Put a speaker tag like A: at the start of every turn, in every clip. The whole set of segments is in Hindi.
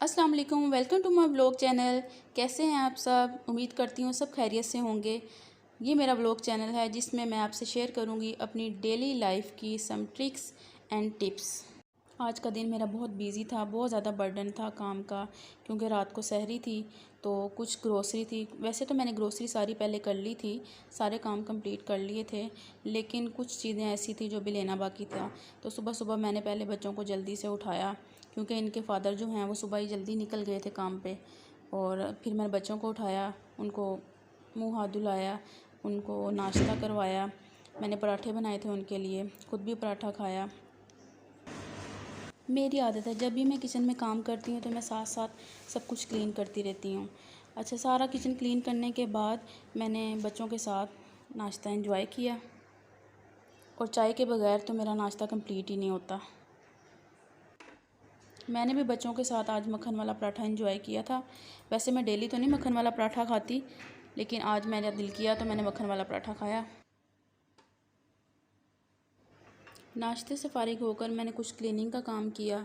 A: अस्सलाम वालेकुम, welcome to my vlog channel. कैसे हैं आप सब? उम्मीद करती हूँ सब खैरियत से होंगे। ये मेरा व्लॉग चैनल है जिसमें मैं आपसे शेयर करूँगी अपनी डेली लाइफ की सम ट्रिक्स एंड टिप्स। आज का दिन मेरा बहुत बिजी था, बहुत ज़्यादा बर्डन था काम का, क्योंकि रात को सहरी थी तो कुछ ग्रोसरी थी। वैसे तो मैंने ग्रोसरी सारी पहले कर ली थी, सारे काम कंप्लीट कर लिए थे, लेकिन कुछ चीज़ें ऐसी थी जो भी लेना बाकी था। तो सुबह सुबह मैंने पहले बच्चों को जल्दी से उठाया, क्योंकि इनके फादर जो हैं वो सुबह ही जल्दी निकल गए थे काम पे। और फिर मैंने बच्चों को उठाया, उनको मुँह हाथ धुलाया, उनको नाश्ता करवाया। मैंने पराठे बनाए थे उनके लिए, खुद भी पराठा खाया। मेरी आदत है जब भी मैं किचन में काम करती हूँ तो मैं साथ साथ सब कुछ क्लीन करती रहती हूँ। अच्छा, सारा किचन क्लीन करने के बाद मैंने बच्चों के साथ नाश्ता एंजॉय किया, और चाय के बगैर तो मेरा नाश्ता कंप्लीट ही नहीं होता। मैंने भी बच्चों के साथ आज मक्खन वाला पराठा एंजॉय किया था। वैसे मैं डेली तो नहीं मक्खन वाला पराठा खाती, लेकिन आज मेरा दिल किया तो मैंने मक्खन वाला पराठा खाया। नाश्ते से फ़ारिग होकर मैंने कुछ क्लीनिंग का काम किया,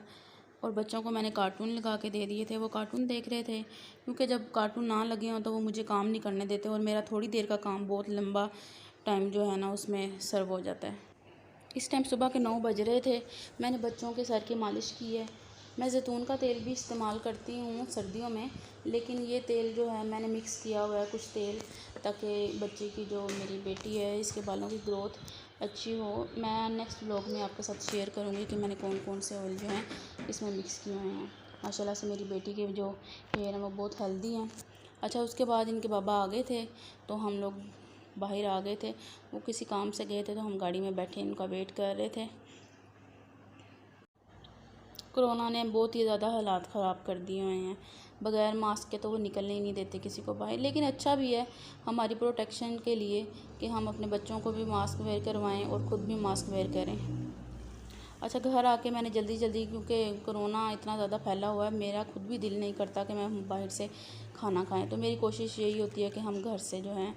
A: और बच्चों को मैंने कार्टून लगा के दे दिए थे। वो कार्टून देख रहे थे, क्योंकि जब कार्टून ना लगे हों तो वो मुझे काम नहीं करने देते, और मेरा थोड़ी देर का काम बहुत लंबा टाइम जो है ना उसमें सर्व हो जाता है। इस टाइम सुबह के 9 बज रहे थे। मैंने बच्चों के सर की मालिश की है। मैं ज़ैतून का तेल भी इस्तेमाल करती हूँ सर्दियों में, लेकिन ये तेल जो है मैंने मिक्स किया हुआ है कुछ तेल, ताकि बच्चे की जो मेरी बेटी है इसके बालों की ग्रोथ अच्छी हो। मैं नेक्स्ट व्लॉग में आपके साथ शेयर करूँगी कि मैंने कौन कौन से ऑयल जो हैं इसमें मिक्स किए हुए हैं। माशाल्लाह से मेरी बेटी के जो हेयर हैं वो बहुत हेल्दी हैं। अच्छा, उसके बाद इनके बाबा आ गए थे तो हम लोग बाहर आ गए थे। वो किसी काम से गए थे तो हम गाड़ी में बैठे इनका वेट कर रहे थे। कोरोना ने बहुत ही ज़्यादा हालात ख़राब कर दिए हुए हैं। बग़ैर मास्क के तो वो निकलने ही नहीं देते किसी को बाहर, लेकिन अच्छा भी है हमारी प्रोटेक्शन के लिए कि हम अपने बच्चों को भी मास्क वेयर करवाएं और ख़ुद भी मास्क वेयर करें। अच्छा, घर आके मैंने जल्दी जल्दी, क्योंकि कोरोना इतना ज़्यादा फैला हुआ है, मेरा खुद भी दिल नहीं करता कि मैं बाहर से खाना खाएं, तो मेरी कोशिश यही होती है कि हम घर से जो है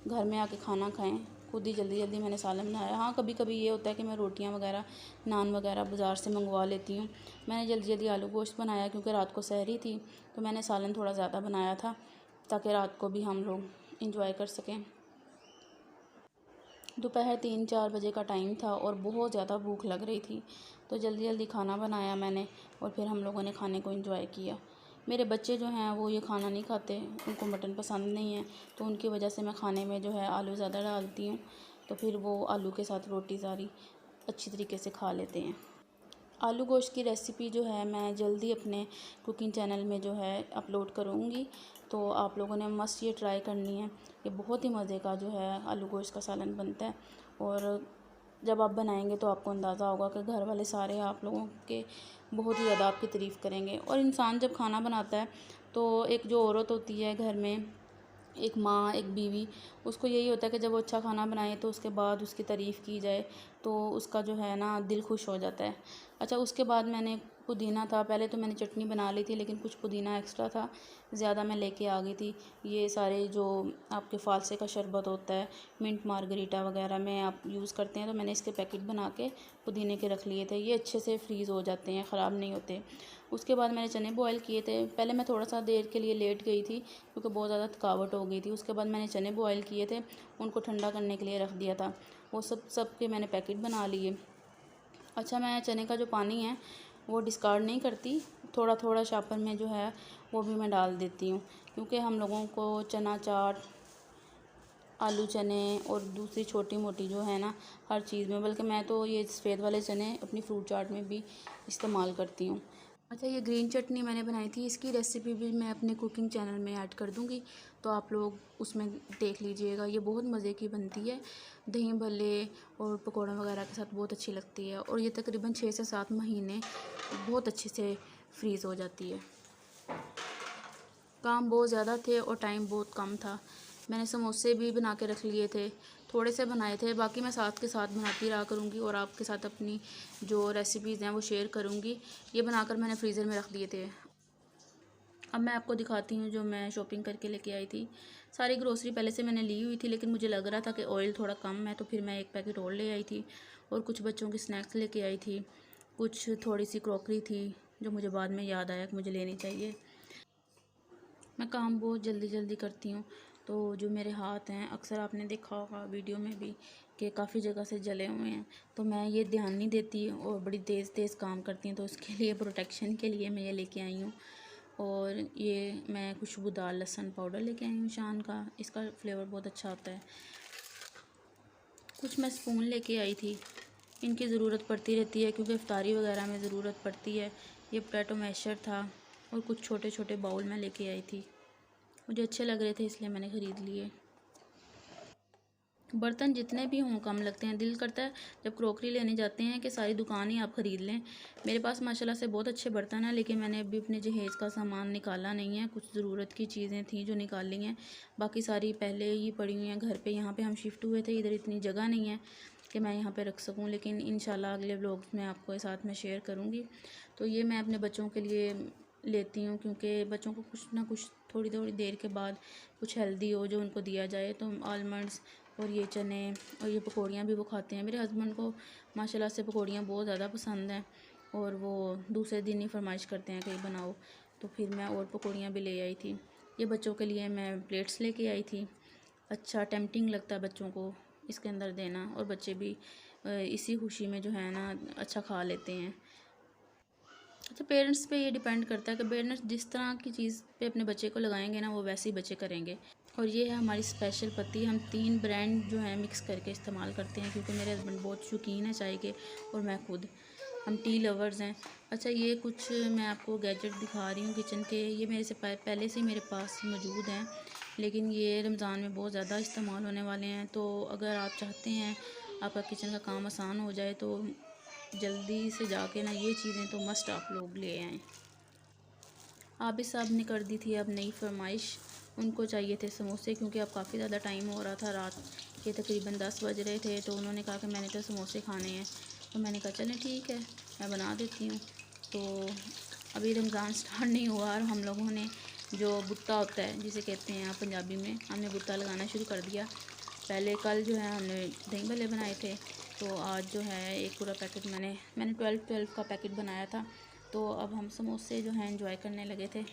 A: घर में आके खाना खाएं। खुद ही जल्दी जल्दी मैंने सालन बनाया। हाँ, कभी कभी ये होता है कि मैं रोटियां वगैरह, नान वगैरह बाज़ार से मंगवा लेती हूँ। मैंने जल्दी जल्दी आलू गोश्त बनाया, क्योंकि रात को सहरी थी तो मैंने सालन थोड़ा ज़्यादा बनाया था, ताकि रात को भी हम लोग इंजॉय कर सकें। दोपहर 3-4 बजे का टाइम था और बहुत ज़्यादा भूख लग रही थी, तो जल्दी जल्दी खाना बनाया मैंने, और फिर हम लोगों ने खाने को एंजॉय किया। मेरे बच्चे जो हैं वो ये खाना नहीं खाते, उनको मटन पसंद नहीं है, तो उनकी वजह से मैं खाने में जो है आलू ज़्यादा डालती हूँ, तो फिर वो आलू के साथ रोटी सारी अच्छी तरीके से खा लेते हैं। आलू गोश्त की रेसिपी जो है मैं जल्दी अपने कुकिंग चैनल में जो है अपलोड करूँगी, तो आप लोगों ने मस्ट ये ट्राई करनी है। ये बहुत ही मज़े का जो है आलू गोश्त का सालन बनता है, और जब आप बनाएंगे तो आपको अंदाज़ा होगा कि घर वाले सारे आप लोगों के बहुत ही ज़्यादा आपकी तारीफ़ करेंगे। और इंसान जब खाना बनाता है तो एक जो औरत होती है घर में, एक माँ, एक बीवी, उसको यही होता है कि जब वो अच्छा खाना बनाए तो उसके बाद उसकी तारीफ़ की जाए, तो उसका जो है ना दिल खुश हो जाता है। अच्छा, उसके बाद मैंने पुदीना था, पहले तो मैंने चटनी बना ली थी, लेकिन कुछ पुदीना एक्स्ट्रा था, ज़्यादा मैं लेके आ गई थी। ये सारे जो आपके फालसे का शरबत होता है, मिंट मार्गरीटा वगैरह में आप यूज़ करते हैं, तो मैंने इसके पैकेट बना के पुदीने के रख लिए थे। ये अच्छे से फ्रीज़ हो जाते हैं, ख़राब नहीं होते। उसके बाद मैंने चने बॉयल किए थे। पहले मैं थोड़ा सा देर के लिए लेट गई थी, क्योंकि बहुत ज़्यादा थकावट हो गई थी। उसके बाद मैंने चने बॉयल किए थे, उनको ठंडा करने के लिए रख दिया था। वो सब के मैंने पैकेट बना लिए। अच्छा, मैं चने का जो पानी है वो डिस्कार्ड नहीं करती, थोड़ा थोड़ा शापर में जो है वो भी मैं डाल देती हूँ, क्योंकि हम लोगों को चना चाट, आलू चने और दूसरी छोटी मोटी जो है ना हर चीज़ में, बल्कि मैं तो ये सफ़ेद वाले चने अपनी फ्रूट चाट में भी इस्तेमाल करती हूँ। अच्छा, ये ग्रीन चटनी मैंने बनाई थी, इसकी रेसिपी भी मैं अपने कुकिंग चैनल में ऐड कर दूँगी, तो आप लोग उसमें देख लीजिएगा। ये बहुत मज़े की बनती है, दही भल्ले और पकौड़ा वगैरह के साथ बहुत अच्छी लगती है, और ये तकरीबन 6 से 7 महीने बहुत अच्छे से फ्रीज़ हो जाती है। काम बहुत ज़्यादा थे और टाइम बहुत कम था। मैंने समोसे भी बना के रख लिए थे, थोड़े से बनाए थे, बाकी मैं साथ के साथ बनाती रहा करूँगी और आपके साथ अपनी जो रेसिपीज़ हैं वो शेयर करूँगी। ये बनाकर मैंने फ्रीज़र में रख दिए थे। अब मैं आपको दिखाती हूँ जो मैं शॉपिंग करके लेके आई थी। सारी ग्रोसरी पहले से मैंने ली हुई थी, लेकिन मुझे लग रहा था कि ऑयल थोड़ा कम है, तो फिर मैं एक पैकेट और ले आई थी, और कुछ बच्चों की स्नैक्स लेके आई थी, कुछ थोड़ी सी क्रॉकरी थी, जो मुझे बाद में याद आया कि मुझे लेनी चाहिए। मैं काम बहुत जल्दी जल्दी करती हूँ, तो जो मेरे हाथ हैं अक्सर आपने देखा होगा वीडियो में भी कि काफ़ी जगह से जले हुए हैं, तो मैं ये ध्यान नहीं देती और बड़ी तेज़ तेज़ काम करती हूँ। तो उसके लिए प्रोटेक्शन के लिए मैं ये लेके आई हूँ। और ये मैं खुशबूदार लहसुन पाउडर लेके आई हूँ शान का, इसका फ्लेवर बहुत अच्छा होता है। कुछ मैं स्पून लेके आई थी, इनकी ज़रूरत पड़ती रहती है क्योंकि इफ्तारी वगैरह में ज़रूरत पड़ती है। ये पोटैटो मैशर था और कुछ छोटे छोटे बाउल में लेके आई थी, मुझे अच्छे लग रहे थे इसलिए मैंने ख़रीद लिए। बर्तन जितने भी हों कम लगते हैं, दिल करता है जब क्रॉकरी लेने जाते हैं कि सारी दुकान ही आप ख़रीद लें। मेरे पास माशाल्लाह से बहुत अच्छे बर्तन हैं, लेकिन मैंने अभी अपने जहेज़ का सामान निकाला नहीं है। कुछ ज़रूरत की चीज़ें थी जो निकाल ली हैं, बाकी सारी पहले ही पड़ी हुई हैं घर पे। यहाँ पे हम शिफ्ट हुए थे, इधर इतनी जगह नहीं है कि मैं यहाँ पे रख सकूँ, लेकिन इंशाल्लाह अगले व्लॉग्स में आपको साथ में शेयर करूँगी। तो ये मैं अपने बच्चों के लिए लेती हूँ क्योंकि बच्चों को कुछ ना कुछ थोड़ी थोड़ी देर के बाद कुछ हेल्दी हो जो उनको दिया जाए। तो आलमंड्स और ये चने और ये पकौड़ियाँ भी वो खाते हैं। मेरे हस्बैंड को माशाल्लाह से पकौड़ियाँ बहुत ज़्यादा पसंद हैं और वो दूसरे दिन ही फरमाइश करते हैं कि बनाओ, तो फिर मैं और पकौड़ियाँ भी ले आई थी। ये बच्चों के लिए मैं प्लेट्स लेके आई थी। अच्छा टेम्पटिंग लगता है बच्चों को इसके अंदर देना, और बच्चे भी इसी खुशी में जो है ना अच्छा खा लेते हैं। अच्छा, पेरेंट्स पे ये डिपेंड करता है कि पेरेंट्स जिस तरह की चीज़ पे अपने बच्चे को लगाएंगे ना, वो वैसे ही बच्चे करेंगे। और ये है हमारी स्पेशल पत्ती, हम 3 ब्रांड जो है मिक्स करके इस्तेमाल करते हैं क्योंकि मेरे हस्बैंड बहुत शौकीन है चाय के और मैं खुद, हम टी लवर्स हैं। अच्छा, ये कुछ मैं आपको गैजेट दिखा रही हूँ किचन के, ये मेरे से पहले से मेरे पास मौजूद हैं, लेकिन ये रमज़ान में बहुत ज़्यादा इस्तेमाल होने वाले हैं। तो अगर आप चाहते हैं आपका किचन का काम आसान हो जाए तो जल्दी से जाके ना ये चीज़ें तो मस्ट आप लोग ले आएँ। आबिद साहब ने कर दी थी अब नई फरमाइश, उनको चाहिए थे समोसे क्योंकि अब काफ़ी ज़्यादा टाइम हो रहा था, रात के तकरीबन 10 बज रहे थे। तो उन्होंने कहा कि मैंने तो समोसे खाने हैं, तो मैंने कहा चलें ठीक है मैं बना देती हूँ। तो अभी रमज़ान स्टार्ट नहीं हुआ और हम लोगों ने जो बुट्टा होता है जिसे कहते हैं आप पंजाबी में, हमने बुट्टा लगाना शुरू कर दिया। पहले कल जो है हमने दही भल्ले बनाए थे, तो आज जो है एक पूरा पैकेट मैंने 12 का पैकेट बनाया था। तो अब हम समोसे जो हैं एंजॉय करने लगे थे।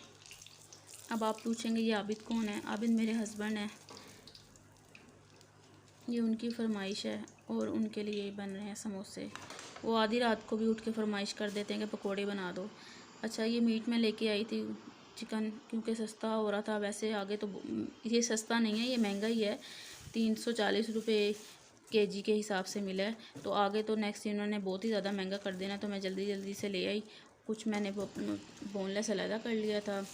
A: अब आप पूछेंगे ये आबिद कौन है? आबिद मेरे हस्बैंड हैं, ये उनकी फरमाइश है और उनके लिए बन रहे हैं समोसे। वो आधी रात को भी उठ के फरमाइश कर देते हैं कि पकोड़े बना दो। अच्छा, ये मीट मैं लेके आई थी चिकन, क्योंकि सस्ता हो रहा था। वैसे आगे तो ये सस्ता नहीं है, ये महंगा ही है, 340 रुपये केजी के हिसाब से मिला है। तो आगे तो नेक्स्ट इन्होंने बहुत ही ज़्यादा महंगा कर देना, तो मैं जल्दी जल्दी से ले आई। कुछ मैंने बोनलेस अलहदा कर लिया था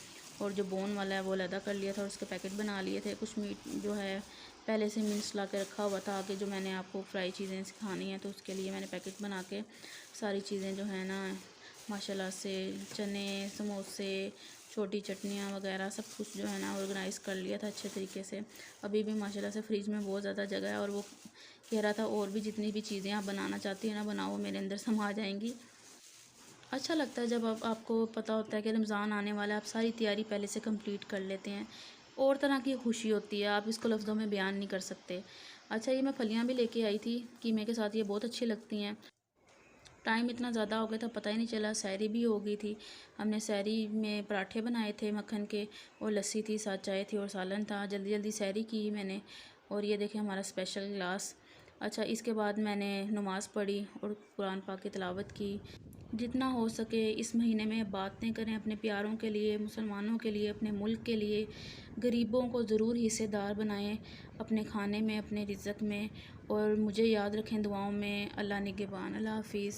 A: और जो बोन वाला है वो अलहदा कर लिया था और उसके पैकेट बना लिए थे। कुछ मीट जो है पहले से मिन्स ला के रखा हुआ था, आगे जो मैंने आपको फ्राई चीज़ें सिखानी है तो उसके लिए मैंने पैकेट बना के सारी चीज़ें जो है ना माशाल्लाह से चने, समोसे, छोटी चटनियाँ वगैरह सब कुछ जो है ना ऑर्गेनाइज़ कर लिया था अच्छे तरीके से। अभी भी माशाल्लाह से फ्रिज में बहुत ज़्यादा जगह है और वो कह रहा था और भी जितनी भी चीज़ें आप बनाना चाहती हैं ना बनाओ, मेरे अंदर समा जाएंगी। अच्छा लगता है जब आपको पता होता है कि रमज़ान आने वाला है, आप सारी तैयारी पहले से कंप्लीट कर लेते हैं, और तरह की खुशी होती है, आप इसको लफ्ज़ों में बयान नहीं कर सकते। अच्छा, ये मैं फलियाँ भी लेके आई थी कीमे के साथ, ये बहुत अच्छी लगती हैं। टाइम इतना ज़्यादा हो गया था पता ही नहीं चला, सहरी भी हो गई थी। हमने सहरी में पराठे बनाए थे मक्खन के और लस्सी थी, साथ चाय थी और सालन था। जल्दी जल्दी सहरी की मैंने, और ये देखें हमारा स्पेशल ग्लास। अच्छा, इसके बाद मैंने नमाज़ पढ़ी और कुरान पाक की तिलावत की। जितना हो सके इस महीने में बातें करें अपने प्यारों के लिए, मुसलमानों के लिए, अपने मुल्क के लिए। गरीबों को ज़रूर हिस्सेदार बनाएं अपने खाने में, अपने रिज़्क़ में, और मुझे याद रखें दुआओं में। अल्लाह निगहबान। अल्लाह हाफ़िज़।